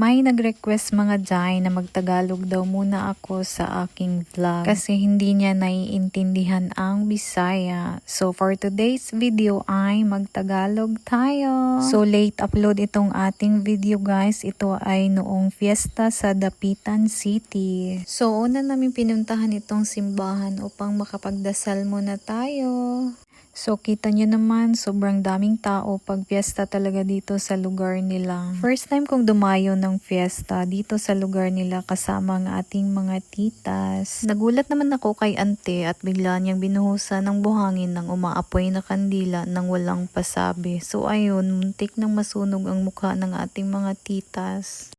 May nag-request mga Jai na magtagalog daw muna ako sa aking vlog kasi hindi niya naiintindihan ang Bisaya. So for today's video ay magtagalog tayo. So late upload itong ating video guys. Ito ay noong fiesta sa Dapitan City. So una namin pinuntahan itong simbahan upang makapagdasal muna tayo. So kita nyo naman, sobrang daming tao pag fiesta talaga dito sa lugar nila. First time kong dumayo ng fiesta dito sa lugar nila kasama ang ating mga titas. Nagulat naman ako kay ante at bigla niyang binuhusan ng buhangin ng umaapoy na kandila nang walang pasabi. So ayun, muntik nang masunog ang mukha ng ating mga titas.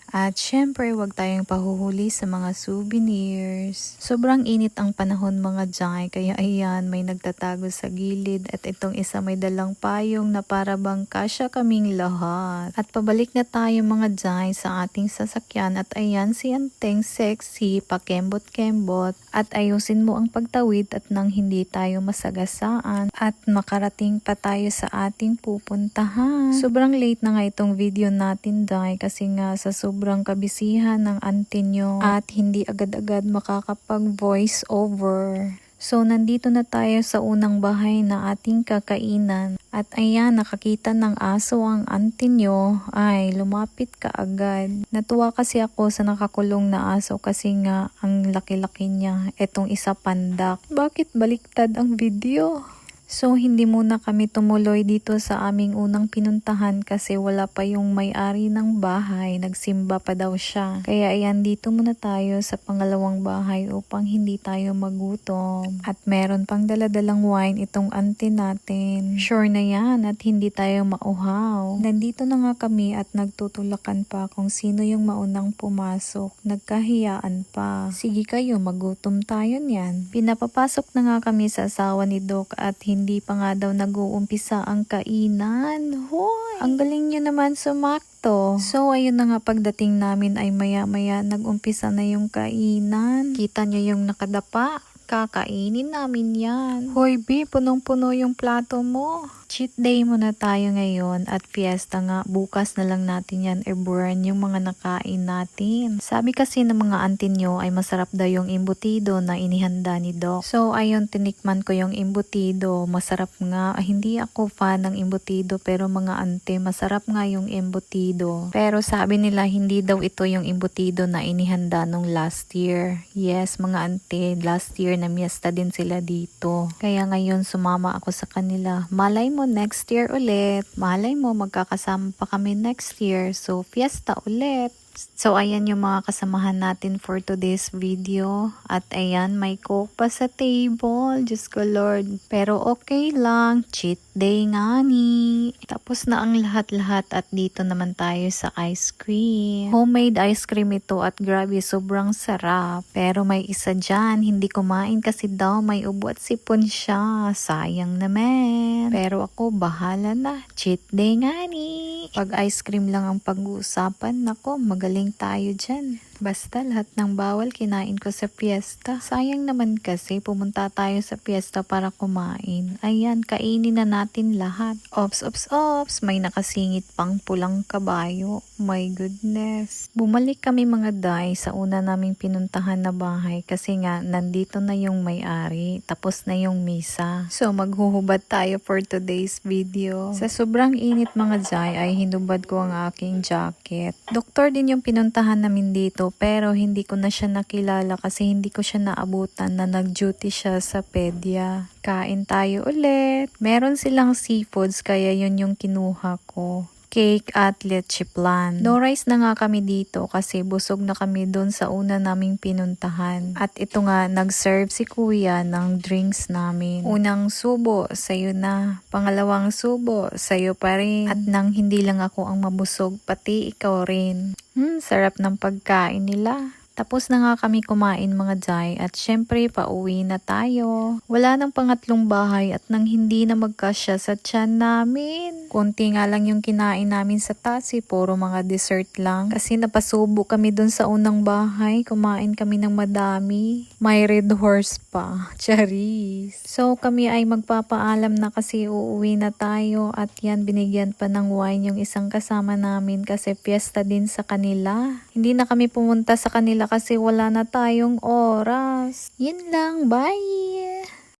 At syempre, wag tayong pahuhuli sa mga souvenirs. Sobrang init ang panahon mga Jai, kaya ayan, may nagtatago sa gilid at itong isa may dalang payong na para bang kasya kaming lahat. At pabalik na tayo mga Jai sa ating sasakyan at ayan si Anteng sexy, pakembot-kembot at ayusin mo ang pagtawid at nang hindi tayo masagasaan at makarating pa tayo sa ating pupuntahan. Sobrang late na nga itong video natin Jai kasi nga sa sobrang kabisihan ng ante nyo at hindi agad-agad makakapag voice over. So nandito na tayo sa unang bahay na ating kakainan at ayan nakakita ng aso ang ante nyo ay lumapit ka agad. Natuwa kasi ako sa nakakulong na aso kasi nga ang laki-laki niya. Etong isa pandak. Bakit baliktad ang video? So hindi muna kami tumuloy dito sa aming unang pinuntahan kasi wala pa yung may-ari ng bahay, nagsimba pa daw siya. Kaya ayan dito muna tayo sa pangalawang bahay upang hindi tayo magutom. At meron pang daladalang wine itong ante natin. Sure na yan at hindi tayo mauhaw. Nandito na nga kami at nagtutulakan pa kung sino yung maunang pumasok. Nagkahiyaan pa. Sige kayo, magutom tayo niyan. Pinapapasok na nga kami sa asawa ni Doc at hindi pa nga daw nag-uumpisa ang kainan. Hoy! Ang galing nyo naman sumakto. So ayun na nga pagdating namin ay maya-maya nag-umpisa na yung kainan. Kita nyo yung nakadapa? Kakainin namin yan. Hoy B, punong-puno yung plato mo. Cheat day muna tayo ngayon at fiesta nga. Bukas na lang natin yan i-burn yung mga nakain natin. Sabi kasi ng mga auntie nyo ay masarap daw yung imbutido na inihanda ni Doc. So ayun, tinikman ko yung imbutido. Masarap nga. Hindi ako fan ng imbutido pero mga auntie, masarap nga yung imbutido. Pero sabi nila hindi daw ito yung imbutido na inihanda nung last year. Yes mga auntie, last year na miesta din sila dito. Kaya ngayon sumama ako sa kanila. Malay mo next year ulit. Malay mo magkakasama pa kami next year. So fiesta ulit. So ayan yung mga kasamahan natin for today's video. At ayan may coke pa sa table. Diyos ko Lord. Pero okay lang. Cheat day nga ni. Tapos na ang lahat-lahat at dito naman tayo sa ice cream. Homemade ice cream ito at grabe sobrang sarap. Pero may isa dyan. Hindi kumain kasi daw may ubo at sipon siya. Sayang naman. Pero ako bahala na. Cheat day nga ni. Pag ice cream lang ang pag-uusapan. Nako magaling tayo dyan. Basta lahat ng bawal kinain ko sa fiesta. Sayang naman kasi pumunta tayo sa fiesta para kumain. Ayan, kainin na natin lahat. Ops, ops, ops. May nakasingit pang pulang kabayo. My goodness. Bumalik kami mga day sa una naming pinuntahan na bahay kasi nga nandito na yung may-ari. Tapos na yung misa. So maghuhubad tayo for today's video. Sa sobrang init mga day ay hinubad ko ang aking jacket. Doktor din yung pinuntahan namin dito pero hindi ko na siya nakilala kasi hindi ko siya naabutan na nag-duty siya sa pedya. Kain tayo ulit. Meron silang seafoods kaya yun yung kinuha ko. Cake at leche plan. No rice na nga kami dito kasi busog na kami doon sa una naming pinuntahan. At ito nga, nag-serve si kuya ng drinks namin. Unang subo, sayo na. Pangalawang subo, sayo pa rin. At nang hindi lang ako ang mabusog, pati ikaw rin. Sarap ng pagkain nila. Tapos na nga kami kumain mga Jai at syempre pauwi na tayo. Wala nang pangatlong bahay at nang hindi na magkasya sa tiyan namin. Konti nga lang yung kinain namin sa tasi, puro mga dessert lang. Kasi napasubo kami dun sa unang bahay, kumain kami ng madami. May red horse pa, charis. So kami ay magpapaalam na kasi uuwi na tayo at yan binigyan pa ng wine yung isang kasama namin kasi fiesta din sa kanila. Hindi na kami pumunta sa kanila kasi wala na tayong oras. Yun lang, bye!